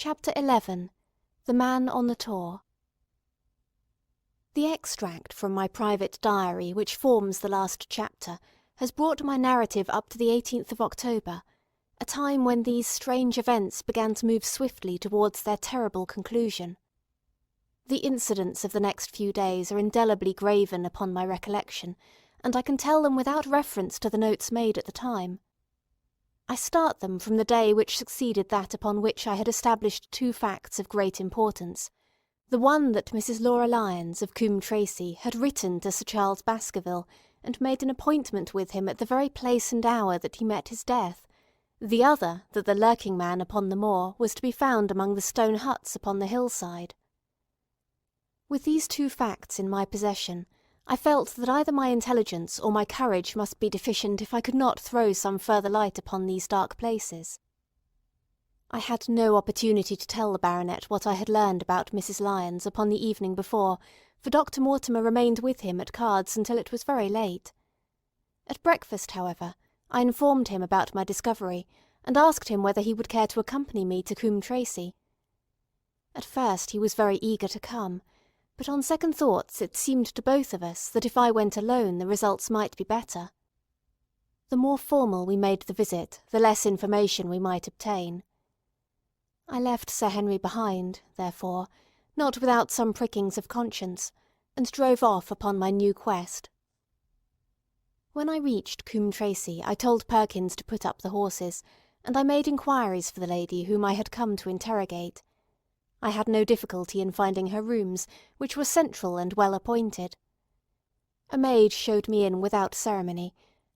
Chapter 11. The Man on the Tour. The extract from my private diary which forms the last chapter has brought my narrative up to the 18th of October, a time when these strange events began to move swiftly towards their terrible conclusion. The incidents of the next few days are indelibly graven upon my recollection, and I can tell them without reference to the notes made at the time. I start them from the day which succeeded that upon which I had established two facts of great importance. The one that Mrs. Laura Lyons of Coombe Tracey had written to Sir Charles Baskerville and made an appointment with him at the very place and hour that he met his death. The other that the lurking man upon the moor was to be found among the stone huts upon the hillside. With these two facts in my possession, I felt that either my intelligence or my courage must be deficient if I could not throw some further light upon these dark places. I had no opportunity to tell the baronet what I had learned about Mrs. Lyons upon the evening before, for Dr. Mortimer remained with him at cards until it was very late. At breakfast, however, I informed him about my discovery, and asked him whether he would care to accompany me to Coombe Tracey. At first he was very eager to come, but on second thoughts it seemed to both of us that if I went alone the results might be better. The more formal we made the visit, the less information we might obtain. I left Sir Henry behind, therefore, not without some prickings of conscience, and drove off upon my new quest. When I reached Coombe Tracey I told Perkins to put up the horses, and I made inquiries for the lady whom I had come to interrogate. I had no difficulty in finding her rooms, which were central and well appointed. A maid showed me in without ceremony,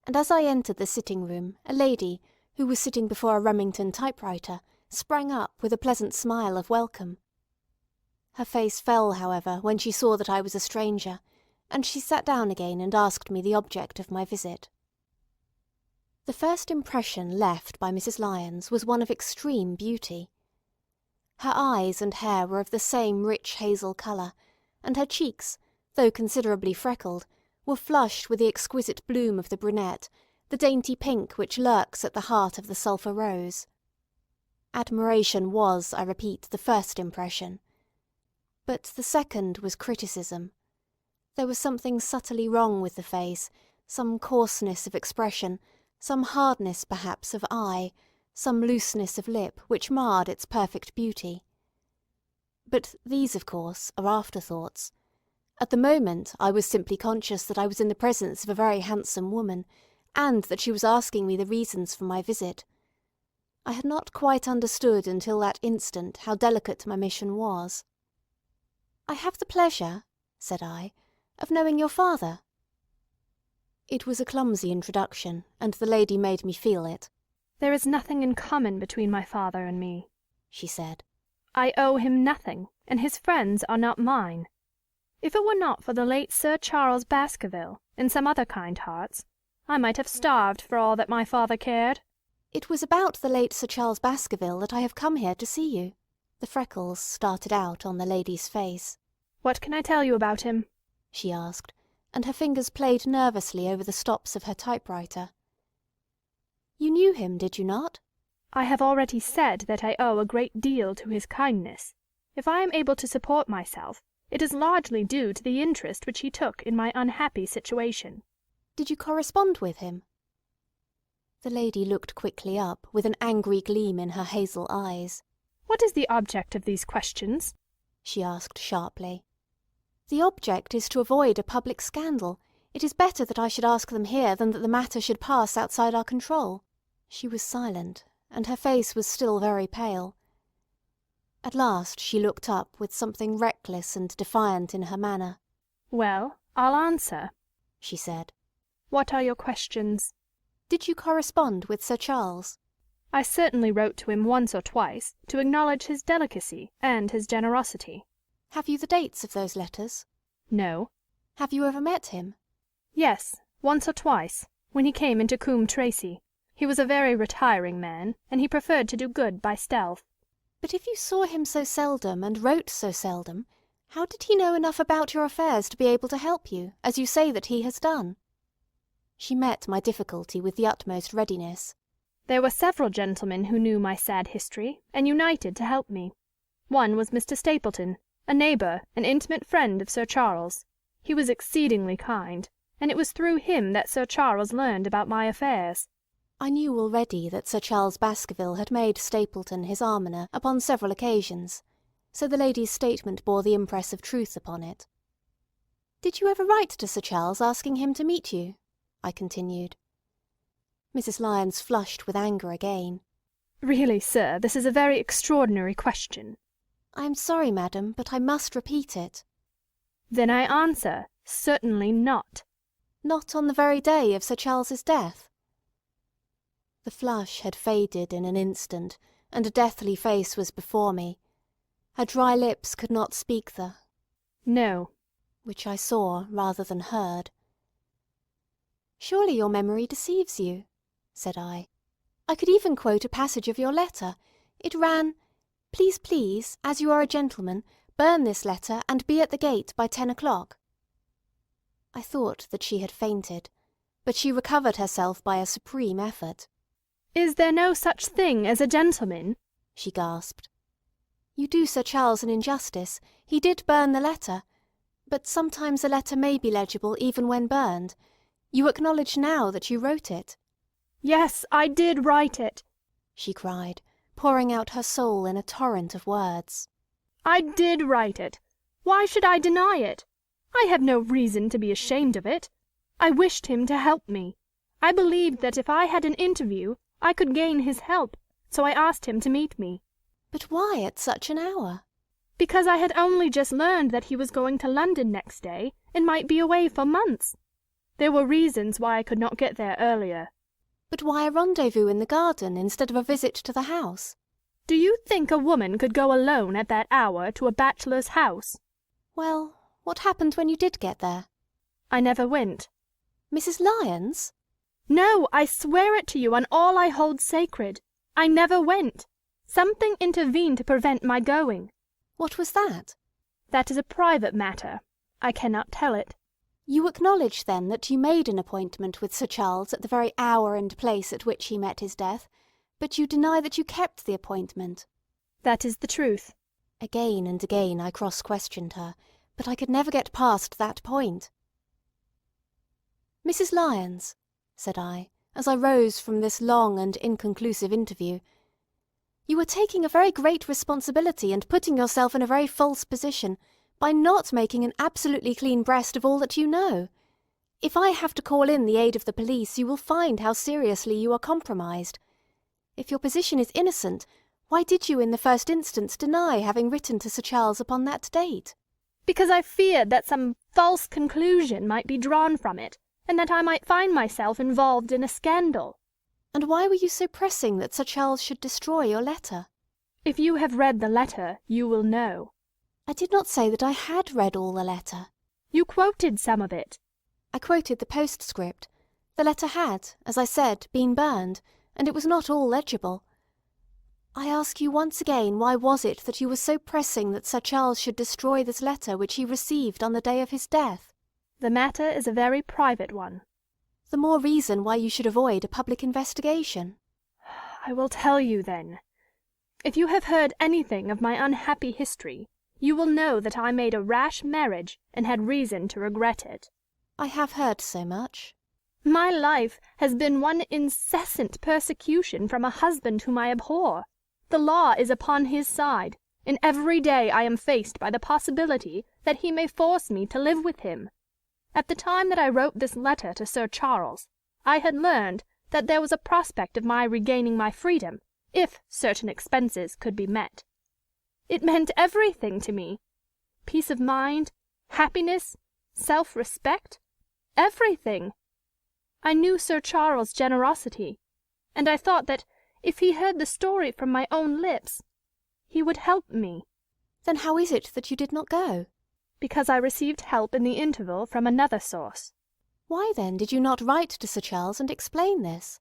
and as I entered the sitting-room, a lady, who was sitting before a Remington typewriter, sprang up with a pleasant smile of welcome. Her face fell, however, when she saw that I was a stranger, and she sat down again and asked me the object of my visit. The first impression left by Mrs. Lyons was one of extreme beauty. Her eyes and hair were of the same rich hazel colour, and her cheeks, though considerably freckled, were flushed with the exquisite bloom of the brunette, the dainty pink which lurks at the heart of the sulphur rose. Admiration was, I repeat, the first impression. But the second was criticism. There was something subtly wrong with the face, some coarseness of expression, some hardness perhaps of eye, some looseness of lip which marred its perfect beauty. But these, of course, are afterthoughts. At the moment I was simply conscious that I was in the presence of a very handsome woman, and that she was asking me the reasons for my visit. I had not quite understood until that instant how delicate my mission was. "I have the pleasure," said I, "of knowing your father." It was a clumsy introduction, and the lady made me feel it. "There is nothing in common between my father and me," she said. "I owe him nothing, and his friends are not mine. If it were not for the late Sir Charles Baskerville and some other kind hearts, I might have starved for all that my father cared." "It was about the late Sir Charles Baskerville that I have come here to see you." The freckles started out on the lady's face. "What can I tell you about him?" she asked, and her fingers played nervously over the stops of her typewriter. "You knew him, did you not?" "I have already said that I owe a great deal to his kindness. If I am able to support myself, it is largely due to the interest which he took in my unhappy situation." "Did you correspond with him?" The lady looked quickly up, with an angry gleam in her hazel eyes. "What is the object of these questions?" she asked sharply. "The object is to avoid a public scandal. It is better that I should ask them here than that the matter should pass outside our control." She was silent, and her face was still very pale. At last she looked up with something reckless and defiant in her manner. "Well, I'll answer," she said. "What are your questions?" "Did you correspond with Sir Charles?" "I certainly wrote to him once or twice, to acknowledge his delicacy and his generosity." "Have you the dates of those letters?" "No." "Have you ever met him?" "Yes, once or twice, when he came into Coombe Tracey. He was a very retiring man, and he preferred to do good by stealth." "But if you saw him so seldom and wrote so seldom, how did he know enough about your affairs to be able to help you, as you say that he has done?" She met my difficulty with the utmost readiness. There were several gentlemen who knew my sad history, and united to help me. One was Mr. Stapleton, a neighbour, an intimate friend of Sir Charles. He was exceedingly kind, and it was through him that Sir Charles learned about my affairs. I knew already that Sir Charles Baskerville had made Stapleton his almoner upon several occasions, so the lady's statement bore the impress of truth upon it. "Did you ever write to Sir Charles asking him to meet you?" I continued. Mrs. Lyons flushed with anger again. "Really, sir, this is a very extraordinary question." "I am sorry, madam, but I must repeat it." "Then I answer, certainly not." "Not on the very day of Sir Charles's death?" The flush had faded in an instant, and a deathly face was before me. Her dry lips could not speak the "No," which I saw rather than heard. "Surely your memory deceives you," said I. "I could even quote a passage of your letter. It ran, 'Please, please, as you are a gentleman, burn this letter and be at the gate by 10 o'clock.'" I thought that she had fainted, but she recovered herself by a supreme effort. "Is there no such thing as a gentleman?" she gasped. "You do Sir Charles an injustice. He did burn the letter. But sometimes a letter may be legible even when burned. You acknowledge now that you wrote it." "Yes, I did write it," she cried, pouring out her soul in a torrent of words. "I did write it. Why should I deny it? I have no reason to be ashamed of it. I wished him to help me. I believed that if I had an interview I could gain his help, so I asked him to meet me." "But why at such an hour?" "Because I had only just learned that he was going to London next day, and might be away for months. There were reasons why I could not get there earlier." "But why a rendezvous in the garden instead of a visit to the house?" "Do you think a woman could go alone at that hour to a bachelor's house?" "Well, what happened when you did get there?" "I never went." "Mrs. Lyons?" "No, I swear it to you on all I hold sacred. I never went. Something intervened to prevent my going." "What was that?" "That is a private matter. I cannot tell it." "You acknowledge, then, that you made an appointment with Sir Charles at the very hour and place at which he met his death, but you deny that you kept the appointment?" "That is the truth." Again and again I cross-questioned her, but I could never get past that point. "Mrs. Lyons," said I, as I rose from this long and inconclusive interview, "you are taking a very great responsibility and putting yourself in a very false position by not making an absolutely clean breast of all that you know. If I have to call in the aid of the police, you will find how seriously you are compromised. If your position is innocent, why did you in the first instance deny having written to Sir Charles upon that date?" "Because I feared that some false conclusion might be drawn from it, and that I might find myself involved in a scandal." "And why were you so pressing that Sir Charles should destroy your letter?" "If you have read the letter, you will know." "I did not say that I had read all the letter." "You quoted some of it." "I quoted the postscript. The letter had, as I said, been burned, and it was not all legible. I ask you once again, why was it that you were so pressing that Sir Charles should destroy this letter which he received on the day of his death?" "The matter is a very private one." "The more reason why you should avoid a public investigation." "I will tell you, then. If you have heard anything of my unhappy history, you will know that I made a rash marriage and had reason to regret it." "I have heard so much." "My life has been one incessant persecution from a husband whom I abhor. The law is upon his side, and every day I am faced by the possibility that he may force me to live with him. At the time that I wrote this letter to Sir Charles, I had learned that there was a prospect of my regaining my freedom, if certain expenses could be met. It meant everything to me. Peace of mind, happiness, self-respect, everything. I knew Sir Charles' generosity, and I thought that if he heard the story from my own lips, he would help me." "Then how is it that you did not go?" "Because I received help in the interval from another source." "Why, then, did you not write to Sir Charles and explain this?"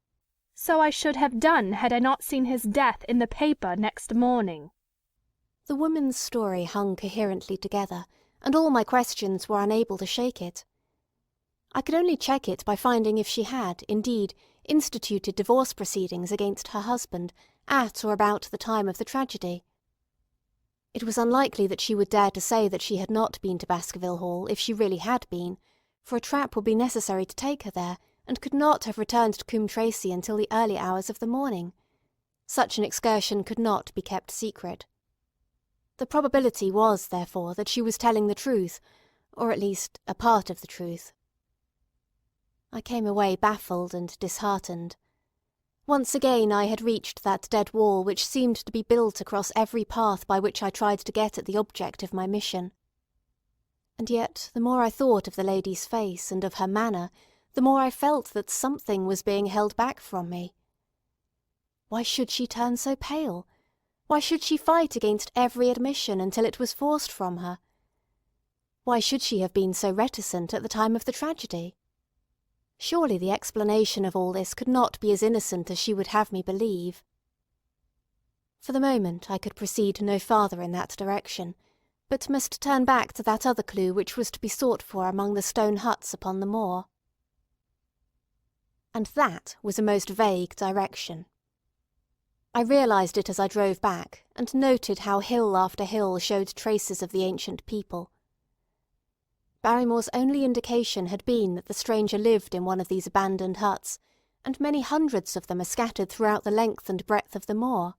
"So I should have done had I not seen his death in the paper next morning." The woman's story hung coherently together, and all my questions were unable to shake it. I could only check it by finding if she had, indeed, instituted divorce proceedings against her husband at or about the time of the tragedy. It was unlikely that she would dare to say that she had not been to Baskerville Hall if she really had been, for a trap would be necessary to take her there, and could not have returned to Coombe Tracey until the early hours of the morning. Such an excursion could not be kept secret. The probability was, therefore, that she was telling the truth, or at least a part of the truth. I came away baffled and disheartened. Once again I had reached that dead wall which seemed to be built across every path by which I tried to get at the object of my mission. And yet the more I thought of the lady's face and of her manner, the more I felt that something was being held back from me. Why should she turn so pale? Why should she fight against every admission until it was forced from her? Why should she have been so reticent at the time of the tragedy? Surely the explanation of all this could not be as innocent as she would have me believe. For the moment I could proceed no farther in that direction, but must turn back to that other clue which was to be sought for among the stone huts upon the moor. And that was a most vague direction. I realised it as I drove back, and noted how hill after hill showed traces of the ancient people. Barrymore's only indication had been that the stranger lived in one of these abandoned huts, and many hundreds of them are scattered throughout the length and breadth of the moor.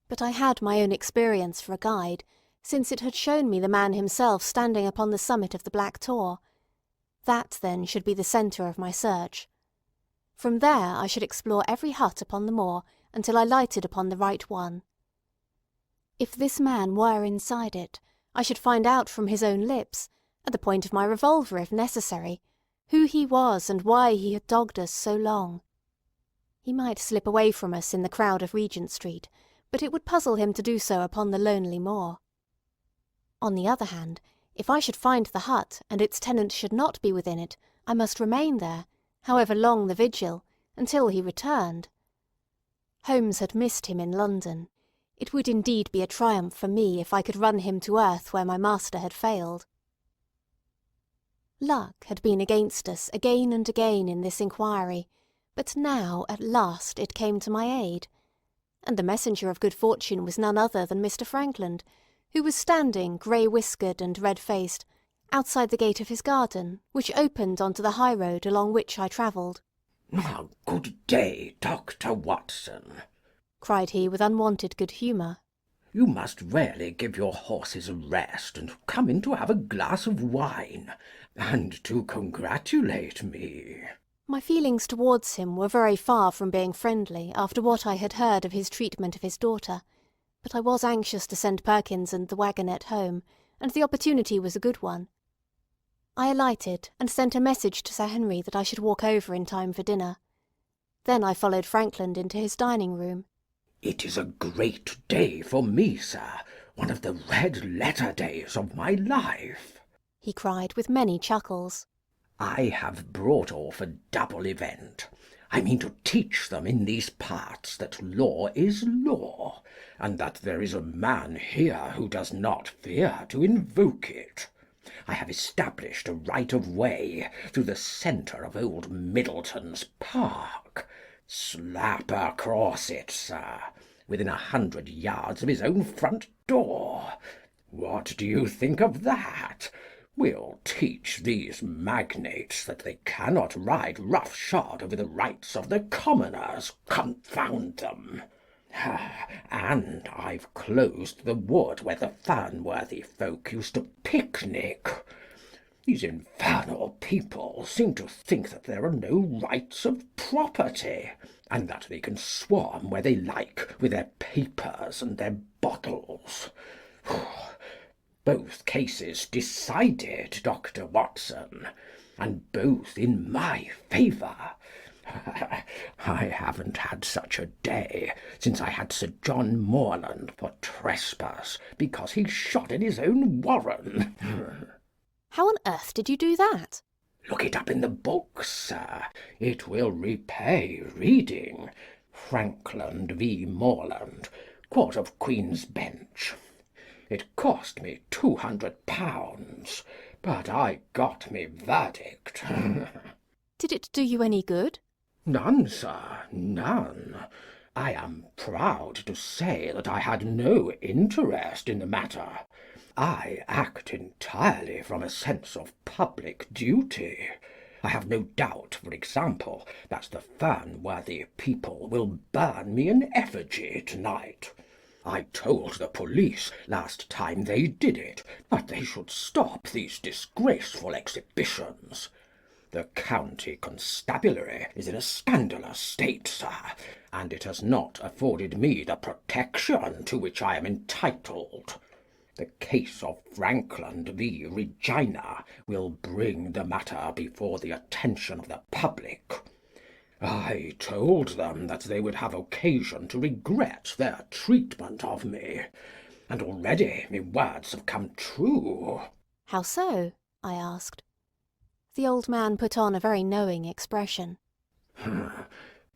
But I had my own experience for a guide, since it had shown me the man himself standing upon the summit of the Black Tor. That, then, should be the centre of my search. From there I should explore every hut upon the moor until I lighted upon the right one. If this man were inside it, I should find out from his own lips, at the point of my revolver if necessary, who he was and why he had dogged us so long. He might slip away from us in the crowd of Regent Street, but it would puzzle him to do so upon the lonely moor. On the other hand, if I should find the hut and its tenant should not be within it, I must remain there, however long the vigil, until he returned. Holmes had missed him in London. It would indeed be a triumph for me if I could run him to earth where my master had failed. Luck had been against us again and again in this inquiry, but now at last it came to my aid, and the messenger of good fortune was none other than Mr. Frankland, who was standing, grey-whiskered and red-faced, outside the gate of his garden, which opened onto the high road along which I travelled. "Good day, Dr. Watson," cried he with unwonted good humour. "You must really give your horses a rest and come in to have a glass of wine, and to congratulate me." My feelings towards him were very far from being friendly after what I had heard of his treatment of his daughter, but I was anxious to send Perkins and the waggonette home, and the opportunity was a good one. I alighted and sent a message to Sir Henry that I should walk over in time for dinner. Then I followed Frankland into his dining-room. "It is a great day for me, sir, one of the red-letter days of my life," he cried with many chuckles. "I have brought off a double event. I mean to teach them in these parts that law is law, and that there is a man here who does not fear to invoke it. I have established a right of way through the centre of old Middleton's park. Slap across it, sir, within 100 yards of his own front door. What do you think of that? We'll teach these magnates that they cannot ride roughshod over the rights of the commoners, confound them. And I've closed the wood where the Fernworthy folk used to picnic. These infernal people seem to think that there are no rights of property, and that they can swarm where they like with their papers and their bottles. Both cases decided, Dr. Watson, and both in my favour. I haven't had such a day since I had Sir John Morland for trespass because he shot in his own warren. How on earth did you do that? Look it up in the books, sir. It will repay reading. Frankland v. Morland, Court of Queen's Bench. It cost me £200, but I got me verdict. Did it do you any good? None, sir, none. I am proud to say that I had no interest in the matter. I act entirely from a sense of public duty. I have no doubt, for example, that the Fernworthy people will burn me in effigy tonight. I told the police last time they did it that they should stop these disgraceful exhibitions. The county constabulary is in a scandalous state, sir, and it has not afforded me the protection to which I am entitled. The case of Frankland v. Regina will bring the matter before the attention of the public. I told them that they would have occasion to regret their treatment of me, and already my words have come true. How so? I asked. The old man put on a very knowing expression.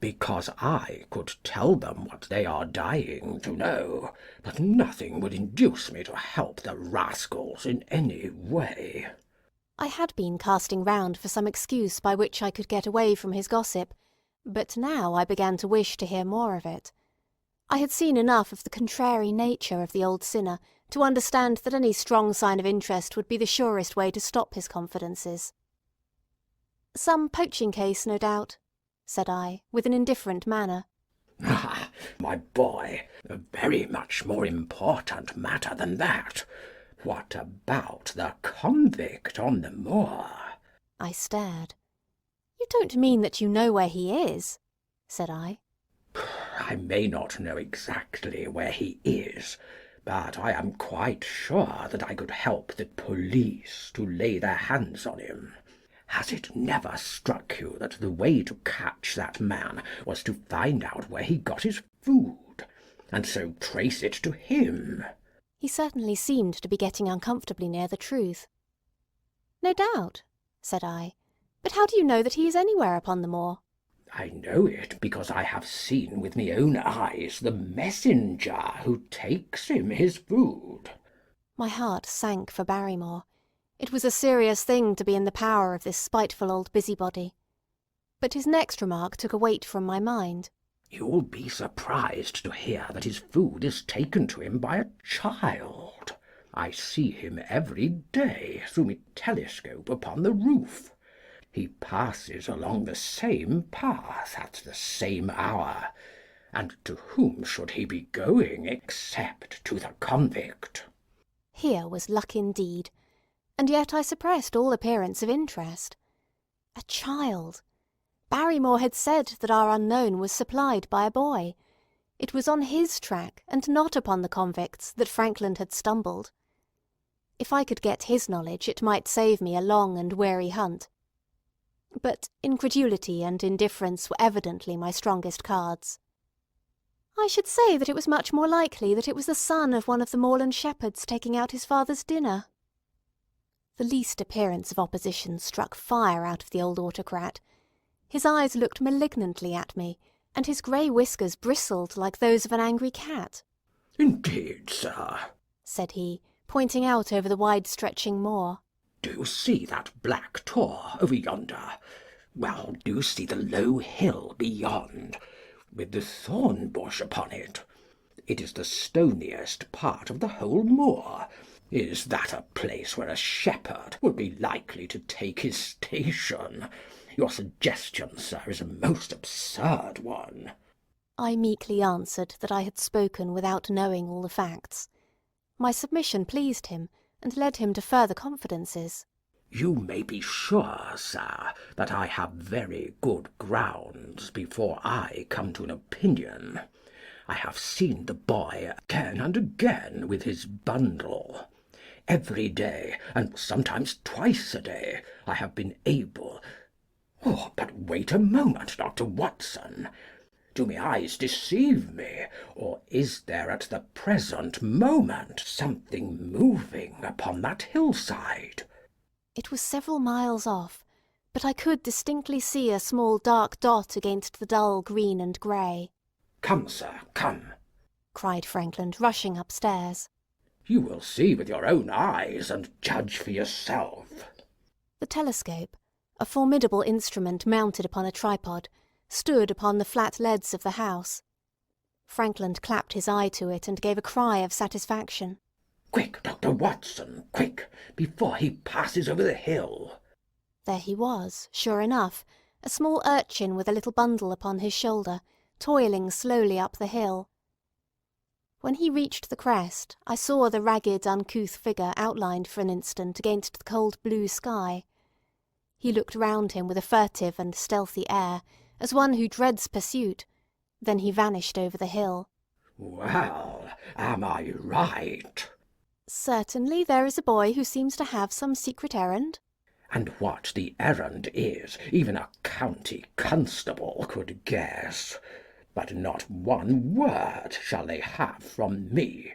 Because I could tell them what they are dying to know, but nothing would induce me to help the rascals in any way. I had been casting round for some excuse by which I could get away from his gossip, but now I began to wish to hear more of it. I had seen enough of the contrary nature of the old sinner to understand that any strong sign of interest would be the surest way to stop his confidences. "Some poaching case, no doubt," said I, with an indifferent manner. "Ah, my boy, a very much more important matter than that. What about the convict on the moor?" I stared. "You don't mean that you know where he is?" said I. "I may not know exactly where he is, but I am quite sure that I could help the police to lay their hands on him. Has it never struck you that the way to catch that man was to find out where he got his food, and so trace it to him?" He certainly seemed to be getting uncomfortably near the truth. "No doubt," said I. "But how do you know that he is anywhere upon the moor?" "I know it because I have seen with my own eyes the messenger who takes him his food." My heart sank for Barrymore. It was a serious thing to be in the power of this spiteful old busybody. But his next remark took a weight from my mind. "You'll be surprised to hear that his food is taken to him by a child. I see him every day through my telescope upon the roof. He passes along the same path at the same hour, and to whom should he be going except to the convict?" Here was luck indeed, and yet I suppressed all appearance of interest. A child! Barrymore had said that our unknown was supplied by a boy. It was on his track, and not upon the convict's, that Frankland had stumbled. If I could get his knowledge, it might save me a long and weary hunt. But incredulity and indifference were evidently my strongest cards. "I should say that it was much more likely that it was the son of one of the moorland shepherds taking out his father's dinner." The least appearance of opposition struck fire out of the old autocrat. His eyes looked malignantly at me, and his grey whiskers bristled like those of an angry cat. "Indeed, sir," said he, pointing out over the wide-stretching moor. "Do you see that black tor over yonder? Well, do you see the low hill beyond, with the thorn bush upon it? It is the stoniest part of the whole moor. Is that a place where a shepherd would be likely to take his station? Your suggestion, sir, is a most absurd one." I meekly answered that I had spoken without knowing all the facts. My submission pleased him, and led him to further confidences. "You may be sure, sir, that I have very good grounds before I come to an opinion. I have seen the boy again and again with his bundle. Every day, and sometimes twice a day, I have been able— Oh, but wait a moment, Dr. Watson. Do my eyes deceive me, or is there at the present moment something moving upon that hillside?" It was several miles off, but I could distinctly see a small dark dot against the dull green and grey. "Come, sir, come," cried Frankland, rushing upstairs. "You will see with your own eyes and judge for yourself." The telescope, a formidable instrument mounted upon a tripod, stood upon the flat leads of the house. Frankland clapped his eye to it and gave a cry of satisfaction. "Quick, Dr. Watson, quick, before he passes over the hill." There he was, sure enough, a small urchin with a little bundle upon his shoulder, toiling slowly up the hill. When he reached the crest, I saw the ragged, uncouth figure outlined for an instant against the cold blue sky. He looked round him with a furtive and stealthy air, as one who dreads pursuit. Then he vanished over the hill. "Well, am I right?" "Certainly there is a boy who seems to have some secret errand." "And what the errand is, even a county constable could guess. But not one word shall they have from me,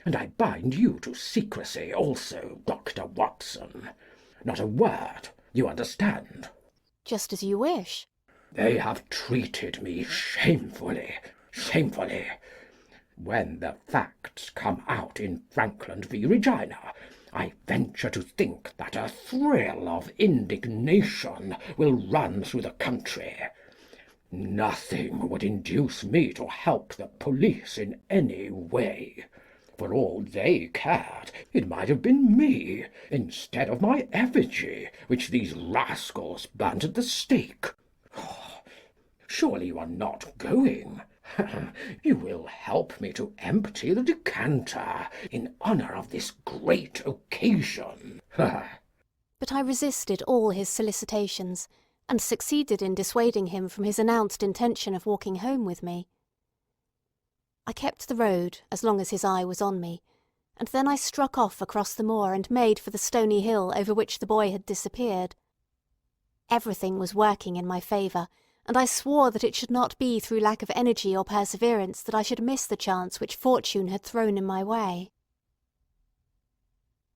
and I bind you to secrecy also, Dr. Watson. Not a word, you understand?" "Just as you wish." "They have treated me shamefully, shamefully. When the facts come out in Frankland v. Regina, I venture to think that a thrill of indignation will run through the country. Nothing would induce me to help the police in any way. For all they cared, it might have been me, instead of my effigy, which these rascals burnt at the stake. Surely you are not going? You will help me to empty the decanter in honour of this great occasion." But I resisted all his solicitations, and succeeded in dissuading him from his announced intention of walking home with me. I kept the road as long as his eye was on me, and then I struck off across the moor and made for the stony hill over which the boy had disappeared. Everything was working in my favour, and I swore that it should not be through lack of energy or perseverance that I should miss the chance which fortune had thrown in my way.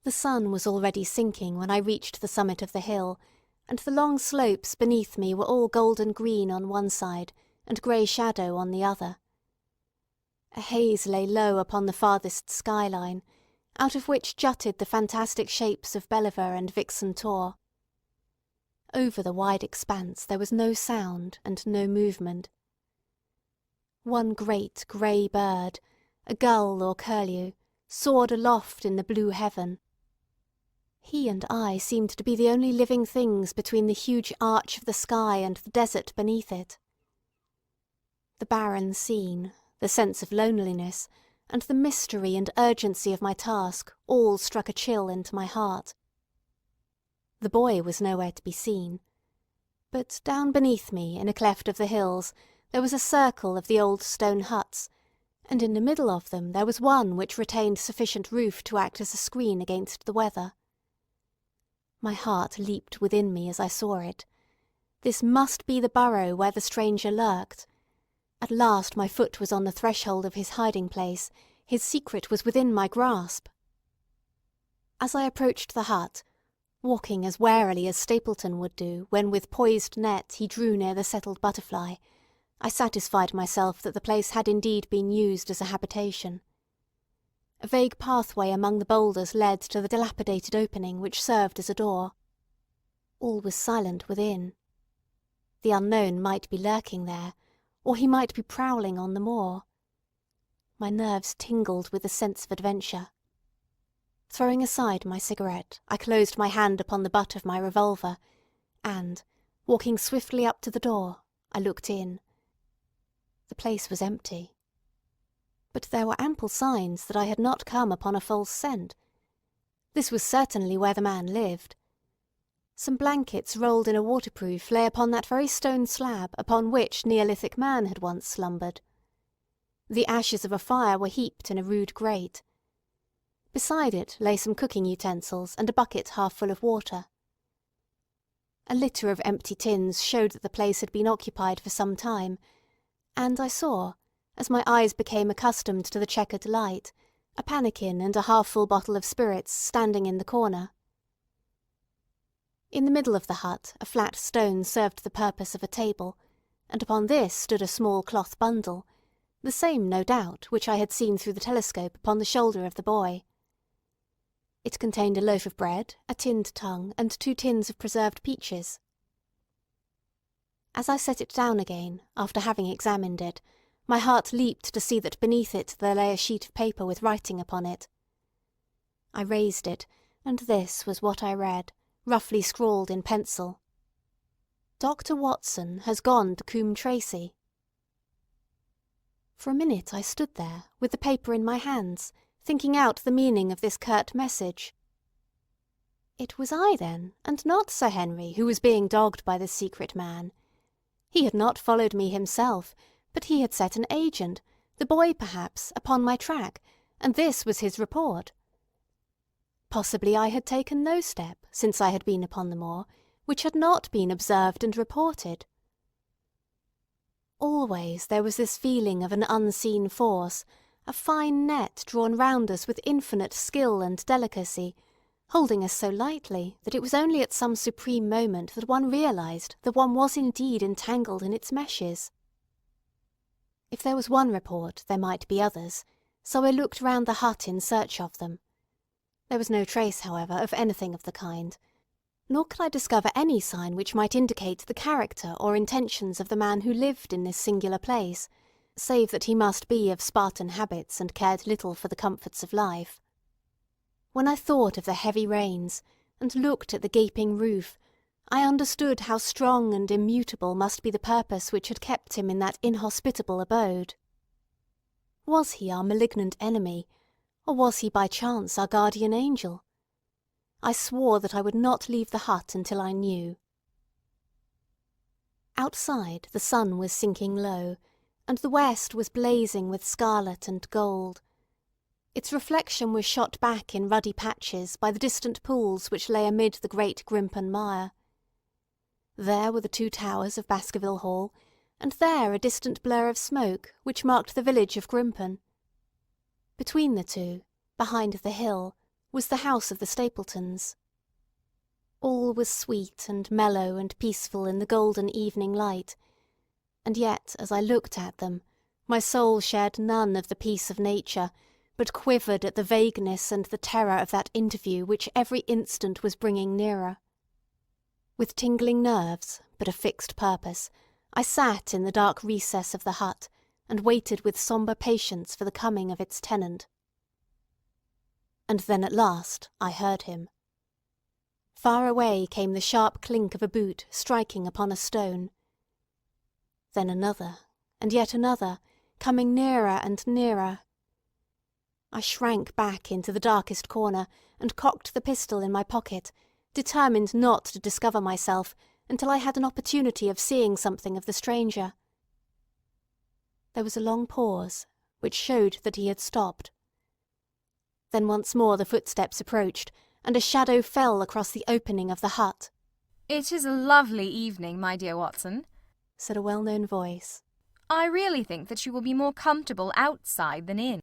The sun was already sinking when I reached the summit of the hill, and the long slopes beneath me were all golden green on one side and grey shadow on the other. A haze lay low upon the farthest skyline, out of which jutted the fantastic shapes of Belliver and Vixen Tor. Over the wide expanse there was no sound and no movement. One great grey bird, a gull or curlew, soared aloft in the blue heaven. He and I seemed to be the only living things between the huge arch of the sky and the desert beneath it. The barren scene, the sense of loneliness, and the mystery and urgency of my task all struck a chill into my heart. The boy was nowhere to be seen, but down beneath me, in a cleft of the hills, there was a circle of the old stone huts, and in the middle of them there was one which retained sufficient roof to act as a screen against the weather. My heart leaped within me as I saw it. This must be the burrow where the stranger lurked. At last my foot was on the threshold of his hiding-place. His secret was within my grasp. As I approached the hut, walking as warily as Stapleton would do when with poised net he drew near the settled butterfly, I satisfied myself that the place had indeed been used as a habitation. A vague pathway among the boulders led to the dilapidated opening which served as a door. All was silent within. The unknown might be lurking there, or he might be prowling on the moor. My nerves tingled with the sense of adventure. Throwing aside my cigarette, I closed my hand upon the butt of my revolver, and, walking swiftly up to the door, I looked in. The place was empty. But there were ample signs that I had not come upon a false scent. This was certainly where the man lived. Some blankets rolled in a waterproof lay upon that very stone slab upon which Neolithic man had once slumbered. The ashes of a fire were heaped in a rude grate. Beside it lay some cooking utensils and a bucket half full of water. A litter of empty tins showed that the place had been occupied for some time, and I saw, as my eyes became accustomed to the checkered light, a pannikin and a half-full bottle of spirits standing in the corner. In the middle of the hut a flat stone served the purpose of a table, and upon this stood a small cloth bundle, the same, no doubt, which I had seen through the telescope upon the shoulder of the boy. It contained a loaf of bread, a tinned tongue, and 2 tins of preserved peaches. As I set it down again, after having examined it, my heart leaped to see that beneath it there lay a sheet of paper with writing upon it. I raised it, and this was what I read, roughly scrawled in pencil. Dr. Watson has gone to Coombe Tracey. For a minute I stood there, with the paper in my hands, thinking out the meaning of this curt message. It was I, then, and not Sir Henry, who was being dogged by this secret man. He had not followed me himself, but he had set an agent, the boy perhaps, upon my track, and this was his report. Possibly I had taken no step, since I had been upon the moor, which had not been observed and reported. Always there was this feeling of an unseen force, a fine net drawn round us with infinite skill and delicacy, holding us so lightly that it was only at some supreme moment that one realized that one was indeed entangled in its meshes. If there was one report, there might be others, so I looked round the hut in search of them. There was no trace, however, of anything of the kind, nor could I discover any sign which might indicate the character or intentions of the man who lived in this singular place, save that he must be of Spartan habits and cared little for the comforts of life. When I thought of the heavy rains, and looked at the gaping roof, I understood how strong and immutable must be the purpose which had kept him in that inhospitable abode. Was he our malignant enemy, or was he by chance our guardian angel? I swore that I would not leave the hut until I knew. Outside the sun was sinking low, and the west was blazing with scarlet and gold. Its reflection was shot back in ruddy patches by the distant pools which lay amid the great Grimpen mire. There were the 2 towers of Baskerville Hall, and there a distant blur of smoke which marked the village of Grimpen. Between the two, behind the hill, was the house of the Stapletons. All was sweet and mellow and peaceful in the golden evening light, and yet as I looked at them, my soul shared none of the peace of nature, but quivered at the vagueness and the terror of that interview which every instant was bringing nearer. With tingling nerves, but a fixed purpose, I sat in the dark recess of the hut, and waited with sombre patience for the coming of its tenant. And then at last I heard him. Far away came the sharp clink of a boot striking upon a stone. Then another, and yet another, coming nearer and nearer. I shrank back into the darkest corner, and cocked the pistol in my pocket, determined not to discover myself until I had an opportunity of seeing something of the stranger. There was a long pause, which showed that he had stopped. Then once more the footsteps approached, and a shadow fell across the opening of the hut. "It is a lovely evening, my dear Watson," said a well-known voice. "I really think that you will be more comfortable outside than in."